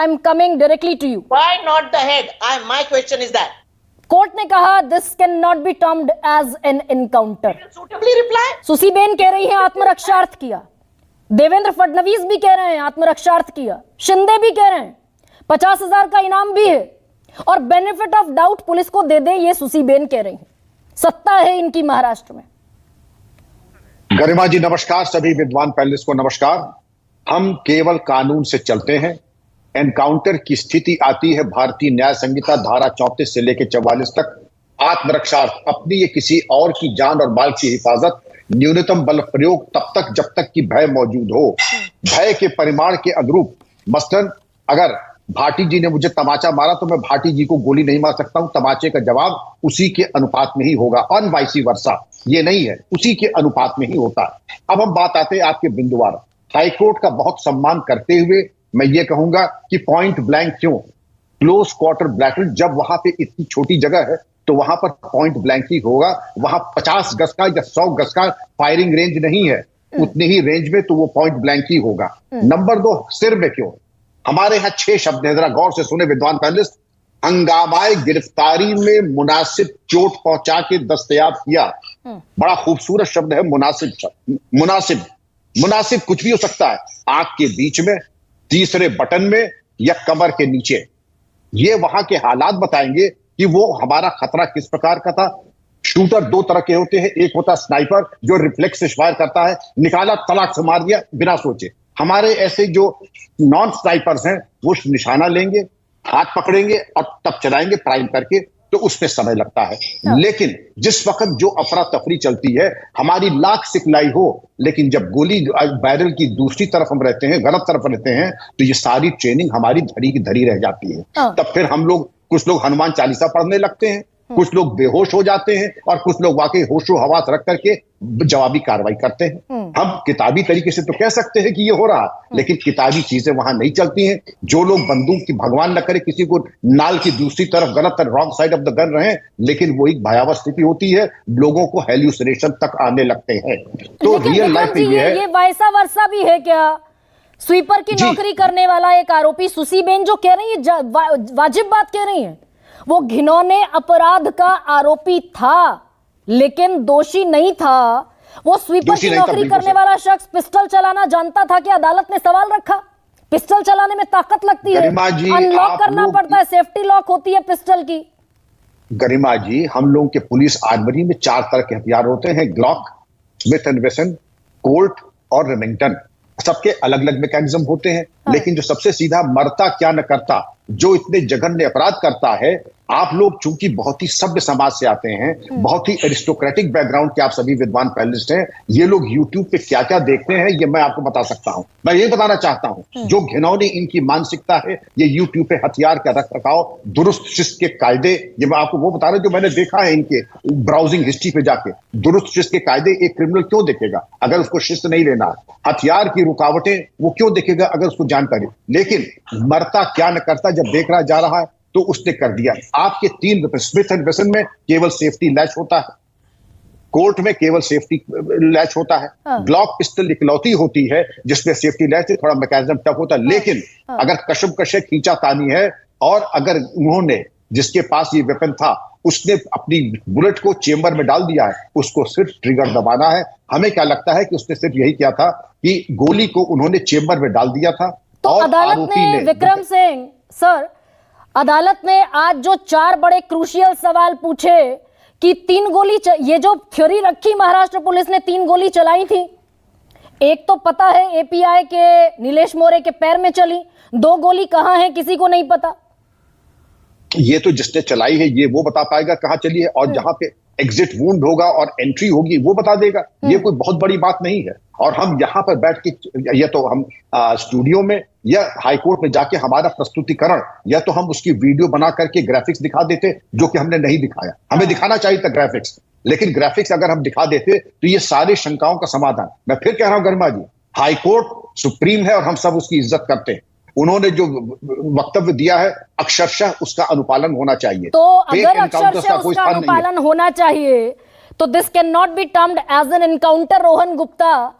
I'm coming directly to you. Why not the head? My question is that. Court ने कहा this cannot be termed as an encounter. Suitably reply. सुसीबेन कह रही है आत्मरक्षार्थ किया, देवेंद्र फडणवीस भी कह रहे हैं आत्मरक्षार्थ किया, शिंदे भी कह रहे हैं 50,000 का इनाम भी है और बेनिफिट ऑफ डाउट पुलिस को दे दे, ये सुसीबेन कह रही है। सत्ता है इनकी महाराष्ट्र में। गरिमा जी नमस्कार, सभी विद्वान पैनलिस्ट को नमस्कार। हम केवल कानून से चलते हैं। एनकाउंटर की स्थिति आती है भारतीय न्याय संहिता धारा 34 से लेकर 44 तक। आत्मरक्षार्थ, अपनी या किसी और की जान और माल की हिफाजत, न्यूनतम बल प्रयोग तब तक जब तक कि भय मौजूद हो। भय के परिमाण के अनुरूप, मसलन अगर भाटी जी ने मुझे तमाचा मारा तो मैं भाटी जी को गोली नहीं मार सकता हूं, तमाचे का जवाब उसी के अनुपात में ही होगा, अन वाइसी वर्सा। ये नहीं है, उसी के अनुपात में ही होता है। अब हम बात आते हैं आपके बिंदुवार। हाईकोर्ट का बहुत सम्मान करते हुए मैं ये कहूंगा कि पॉइंट ब्लैंक क्यों, क्लोज क्वार्टर बैटल, जब वहां पे इतनी छोटी जगह है तो वहां पर पॉइंट ब्लैंक ही होगा। वहां 50 गज का या 100 गज का फायरिंग रेंज नहीं है, उतने ही रेंज में तो वो पॉइंट ब्लैंक ही होगा। नंबर 2, सिर में क्यों? हमारे यहाँ 6 शब्द है, जरा गौर से सुने विद्वान पैनलिस्ट। हंगामाए गिरफ्तारी में मुनासिब चोट पहुंचा के दस्तयाब किया, बड़ा खूबसूरत शब्द है मुनासिब शब्द। मुनासिब कुछ भी हो सकता है, आंख के बीच में, तीसरे बटन में या कमर के नीचे। ये वहां के हालात बताएंगे कि वो हमारा खतरा किस प्रकार का था। शूटर 2 तरह के होते हैं, एक होता स्नाइपर जो रिफ्लेक्स से फायर करता है, निकाला तलाक से मार दिया बिना सोचे। हमारे ऐसे जो नॉन स्नाइपर्स हैं वो निशाना लेंगे, हाथ पकड़ेंगे और तब चलाएंगे प्राइम करके, तो उसमें समय लगता है। लेकिन जिस वक्त जो अफरा तफरी चलती है, हमारी लाख सिखलाई हो, लेकिन जब गोली बैरल की दूसरी तरफ हम रहते हैं, गलत तरफ रहते हैं, तो ये सारी ट्रेनिंग हमारी धरी की धरी रह जाती है। तब फिर हम लोग, कुछ लोग हनुमान चालीसा पढ़ने लगते हैं, कुछ लोग बेहोश हो जाते हैं और कुछ लोग वाकई होशो हवास रख करके जवाबी कार्रवाई करते हैं। हम किताबी तरीके से तो कह सकते हैं कि ये हो रहा, लेकिन किताबी चीजें वहां नहीं चलती हैं। जो लोग बंदूक की, भगवान न करे किसी को नाल की दूसरी तरफ, गलत wrong side of the gun रहे, लेकिन वो एक भयावह स्थिति होती है, लोगों को हेल्यूसिनेशन तक आने लगते हैं। तो रियल लाइफ में ये वैसा वर्षा भी है क्या? स्वीपर की नौकरी करने वाला एक आरोपी सुसीबेन जो कह रही है, वाजिब बात कह रही है, वो घिनौने अपराध का आरोपी था लेकिन दोषी नहीं था। वो स्वीपर की नौकरी करने वाला शख्स पिस्टल चलाना जानता था कि अदालत ने सवाल रखा। पिस्टल चलाने में ताकत लगती है, अनलॉक करना पड़ता है, सेफ्टी लॉक होती है पिस्टल की। गरिमा जी, हम लोगों के पुलिस आर्मरी में 4 तरह के हथियार होते हैं, ग्लॉक, स्मिथ एंड वेसन, कोल्ट और रेमिंगटन। सबके अलग अलग मैकेनिज्म होते हैं। लेकिन जो सबसे सीधा मरता क्या न करता, जो इतने जघन्य अपराध करता है, आप लोग चूंकि बहुत ही सभ्य समाज से आते हैं, बहुत ही एरिस्टोक्रेटिक बैकग्राउंड के आप सभी विद्वान पैनलिस्ट हैं, ये लोग यूट्यूब पे क्या क्या देखते हैं ये मैं आपको बता सकता हूं। मैं ये बताना चाहता हूं, जो घिनौनी इनकी मानसिकता है, ये यूट्यूब पे हथियार का रख रखाव, दुरुस्त शिस्त के कायदे, ये मैं आपको वो बता रहा हूं जो मैंने देखा है इनके ब्राउजिंग हिस्ट्री पे जाके। दुरुस्त शिस्त के कायदे एक क्रिमिनल क्यों देखेगा अगर उसको शिस्त नहीं लेना है? हथियार की रुकावटें वो क्यों देखेगा अगर उसको जानकारी। लेकिन मरता क्या न करता जब देख रहा जा रहा है तो उसने कर दिया। आपके 3 स्मिथ एंड वेसन में केवल सेफ्टी लैच होता है, कोर्ट में केवल सेफ्टी लैच होता है, ग्लॉक पिस्टल इकलौती होती है जिसमें सेफ्टी लैच है, थोड़ा मैकेनिज्म टफ होता है। लेकिन अगर कशे खींचा तानी है और अगर उन्होंने, जिसके पास ये वेपन था, उसने अपनी बुलेट को चेंबर में डाल दिया है, उसको सिर्फ ट्रिगर दबाना है। हमें क्या लगता है कि उसने सिर्फ यही किया था कि गोली को उन्होंने चेंबर में डाल दिया था। तो और अदालत ने, विक्रम सिंह सर, अदालत ने आज जो 4 बड़े क्रूशियल सवाल पूछे कि 3 गोली, ये जो थ्योरी रखी महाराष्ट्र पुलिस ने 3 गोली चलाई थी, एक तो पता है एपीआई के नीलेश मोरे के पैर में चली, 2 गोली कहां है किसी को नहीं पता। ये तो जिसने चलाई है ये वो बता पाएगा कहां चली है, और जहां पे एग्जिट वुंड होगा और एंट्री होगी वो बता देगा। ये कोई बहुत बड़ी बात नहीं है। और हम यहाँ पर बैठ के, या तो हम स्टूडियो में या हाईकोर्ट में जाके हमारा प्रस्तुतिकरण, या तो हम उसकी वीडियो बना करके ग्राफिक्स दिखा देते, जो कि हमने नहीं दिखाया। हमें दिखाना चाहिए था ग्राफिक्स, लेकिन ग्राफिक्स अगर हम दिखा देते तो ये सारी शंकाओं का समाधान। मैं फिर कह रहा हूं गरिमा जी, हाईकोर्ट सुप्रीम है और हम सब उसकी इज्जत करते हैं। उन्होंने जो वक्तव्य दिया है अक्षरशः उसका अनुपालन होना चाहिए। तो अगर अक्षरशः उसका अनुपालन होना चाहिए तो this can not be termed as an encounter. Rohan Gupta,